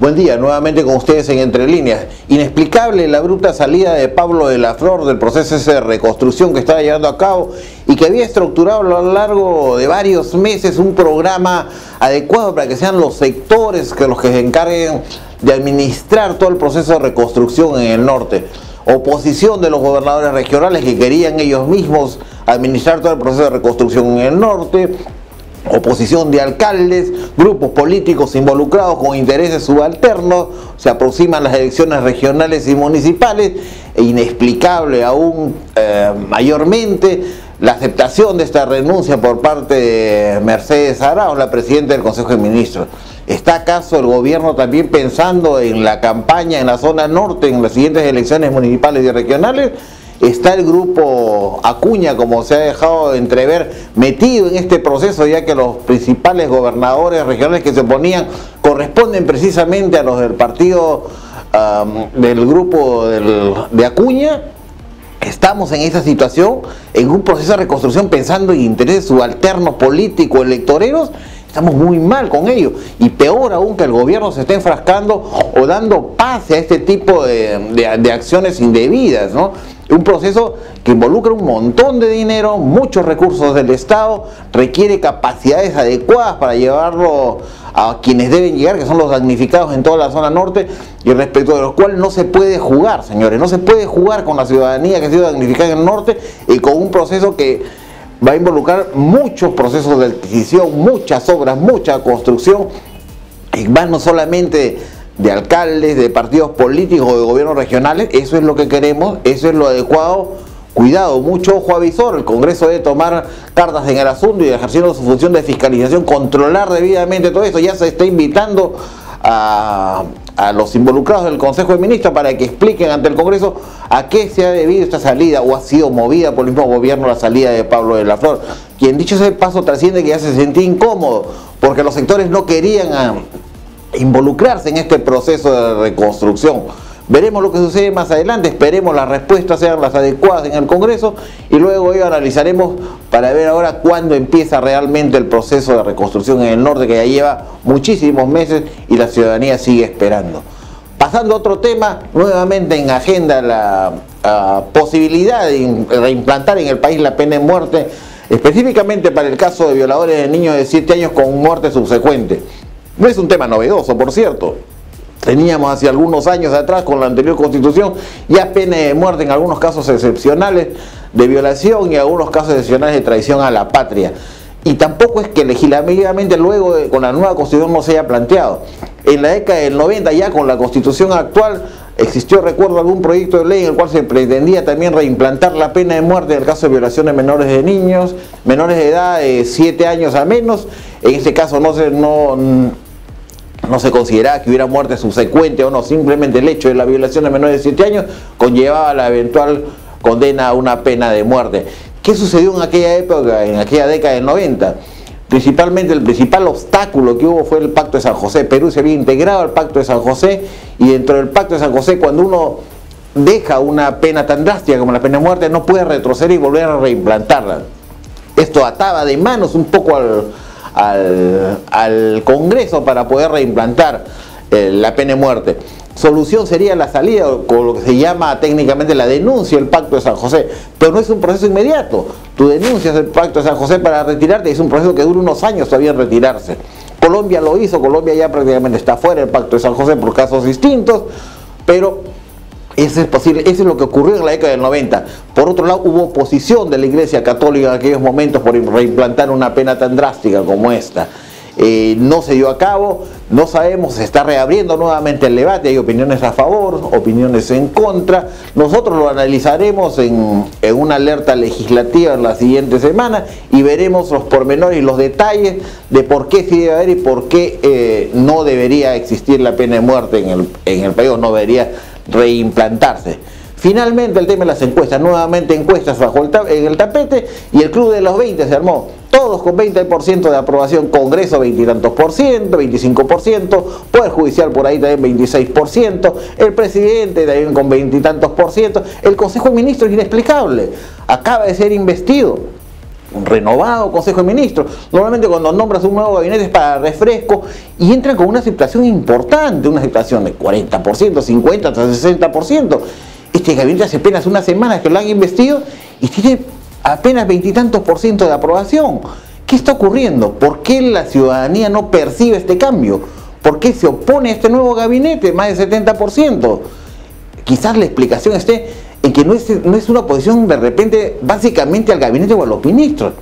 Buen día, nuevamente con ustedes en Entre Líneas. Inexplicable la bruta salida de Pablo de la Flor del proceso de reconstrucción que estaba llevando a cabo y que había estructurado a lo largo de varios meses un programa adecuado para que sean los sectores los que se encarguen de administrar todo el proceso de reconstrucción en el norte. Oposición de los gobernadores regionales que querían ellos mismos administrar todo el proceso de reconstrucción en el norte. Oposición de alcaldes, grupos políticos involucrados con intereses subalternos. Se aproximan las elecciones regionales y municipales e inexplicable aún mayormente la aceptación de esta renuncia por parte de Mercedes Arauz, la presidenta del Consejo de Ministros. ¿Está acaso el gobierno también pensando en la campaña en la zona norte en las siguientes elecciones municipales y regionales? ¿Está el grupo Acuña, como se ha dejado entrever, metido en este proceso, ya que los principales gobernadores regionales que se oponían corresponden precisamente a los del partido del grupo de Acuña? Estamos en esa situación, en un proceso de reconstrucción pensando en intereses subalternos políticos, electoreros. Estamos muy mal con ello, y peor aún que el gobierno se esté enfrascando o dando pase a este tipo de acciones indebidas, ¿no? Un proceso que involucra un montón de dinero, muchos recursos del Estado, requiere capacidades adecuadas para llevarlo a quienes deben llegar, que son los damnificados en toda la zona norte, y respecto de los cuales no se puede jugar, señores, no se puede jugar con la ciudadanía que ha sido damnificada en el norte y con un proceso que va a involucrar muchos procesos de adquisición, muchas obras, mucha construcción, y va no solamente de alcaldes, de partidos políticos o de gobiernos regionales. Eso es lo que queremos, eso es lo adecuado. Cuidado, mucho ojo avisor, el Congreso debe tomar cartas en el asunto y ejerciendo su función de fiscalización, controlar debidamente todo esto. Ya se está invitando a los involucrados del Consejo de Ministros para que expliquen ante el Congreso a qué se ha debido esta salida, o ha sido movida por el mismo gobierno la salida de Pablo de la Flor, quien, dicho ese paso, trasciende que ya se sentía incómodo porque los sectores no querían involucrarse en este proceso de reconstrucción. Veremos lo que sucede más adelante, esperemos las respuestas sean las adecuadas en el Congreso y luego ello analizaremos para ver ahora cuándo empieza realmente el proceso de reconstrucción en el norte, que ya lleva muchísimos meses y la ciudadanía sigue esperando. Pasando a otro tema, nuevamente en agenda la posibilidad de reimplantar en el país la pena de muerte, específicamente para el caso de violadores de niños de 7 años con muerte subsecuente. No es un tema novedoso, por cierto. Teníamos hace algunos años atrás, con la anterior constitución, ya pena de muerte en algunos casos excepcionales de violación y en algunos casos excepcionales de traición a la patria. Y tampoco es que legislativamente luego con la nueva constitución no se haya planteado. En la década del 90, ya con la constitución actual, existió, recuerdo, algún proyecto de ley en el cual se pretendía también reimplantar la pena de muerte en el caso de violaciones menores de niños, menores de edad de 7 años a menos. En este caso no se consideraba que hubiera muerte subsecuente o no, simplemente el hecho de la violación de menores de 7 años conllevaba la eventual condena a una pena de muerte. ¿Qué sucedió en aquella época, en aquella década del 90? Principalmente el principal obstáculo que hubo fue el Pacto de San José. Perú se había integrado al Pacto de San José, y dentro del Pacto de San José, cuando uno deja una pena tan drástica como la pena de muerte, no puede retroceder y volver a reimplantarla. Esto ataba de manos un poco al Congreso para poder reimplantar la pena de muerte. Solución sería la salida, con lo que se llama técnicamente la denuncia del Pacto de San José, pero no es un proceso inmediato. Tú denuncias el Pacto de San José para retirarte, es un proceso que dura unos años todavía en retirarse. Colombia lo hizo, Colombia ya prácticamente está fuera del Pacto de San José por casos distintos, pero eso es posible, eso es lo que ocurrió en la década del 90. Por otro lado, hubo oposición de la Iglesia Católica en aquellos momentos por reimplantar una pena tan drástica como esta. No se dio a cabo, no sabemos, se está reabriendo nuevamente el debate, hay opiniones a favor, opiniones en contra. Nosotros lo analizaremos en una alerta legislativa en la siguiente semana y veremos los pormenores y los detalles de por qué sí debe haber y por qué no debería existir la pena de muerte en el país, o no debería reimplantarse. Finalmente, el tema de las encuestas, nuevamente encuestas en el tapete, y el Club de los 20 se armó, todos con 20% de aprobación, Congreso 20 y tantos por ciento, 25%, Poder Judicial por ahí también 26%, el presidente también con 20 y tantos por ciento, el Consejo de Ministros inexplicable, acaba de ser investido. renovado Consejo de Ministros. Normalmente cuando nombras un nuevo gabinete es para refresco y entran con una aceptación importante, una aceptación de 40%, 50, hasta 60%. Este gabinete hace apenas unas semanas que lo han investido y tiene apenas 20 y tantos % de aprobación. ¿Qué está ocurriendo? ¿Por qué la ciudadanía no percibe este cambio? ¿Por qué se opone a este nuevo gabinete, más del 70%? Quizás la explicación esté en que no es una oposición de repente básicamente al gabinete o a los ministros,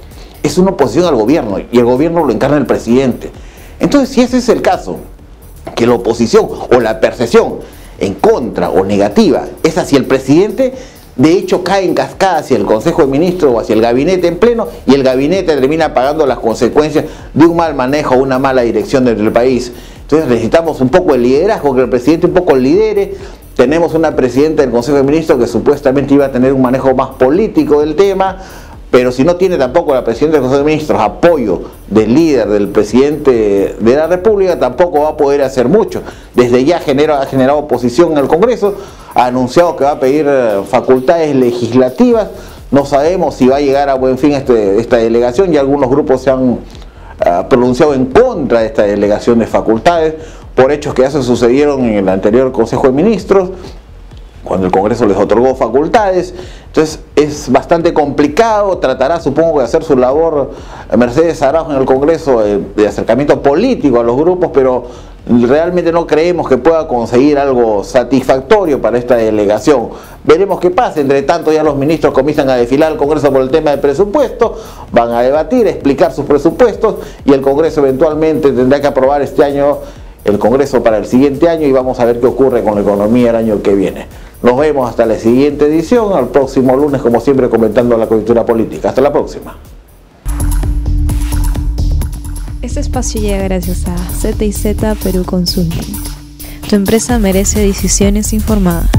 es una oposición al gobierno y el gobierno lo encarna el presidente. Entonces, si ese es el caso, que la oposición o la percepción en contra o negativa es hacia el presidente, de hecho cae en cascada hacia el Consejo de Ministros o hacia el gabinete en pleno, y el gabinete termina pagando las consecuencias de un mal manejo o una mala dirección del país. Entonces necesitamos un poco el liderazgo, que el presidente un poco lidere. Tenemos una presidenta del Consejo de Ministros que supuestamente iba a tener un manejo más político del tema, pero si no tiene tampoco la presidenta del Consejo de Ministros apoyo del líder, del presidente de la República, tampoco va a poder hacer mucho. Desde ya ha generado oposición en el Congreso, ha anunciado que va a pedir facultades legislativas. No sabemos si va a llegar a buen fin esta delegación, y algunos grupos se han pronunciado en contra de esta delegación de facultades por hechos que ya se sucedieron en el anterior Consejo de Ministros, cuando el Congreso les otorgó facultades. Entonces es bastante complicado. Tratará, supongo, de hacer su labor Mercedes Araujo en el Congreso de acercamiento político a los grupos, pero realmente no creemos que pueda conseguir algo satisfactorio para esta delegación. Veremos qué pasa. Entre tanto, ya los ministros comienzan a desfilar al Congreso por el tema del presupuesto, van a debatir, a explicar sus presupuestos, y el Congreso eventualmente tendrá que aprobar este año el Congreso para el siguiente año, y vamos a ver qué ocurre con la economía el año que viene. Nos vemos hasta la siguiente edición, al próximo lunes, como siempre, comentando la coyuntura política. Hasta la próxima. Este espacio llega gracias a Z&Z Perú Consulting. Tu empresa merece decisiones informadas.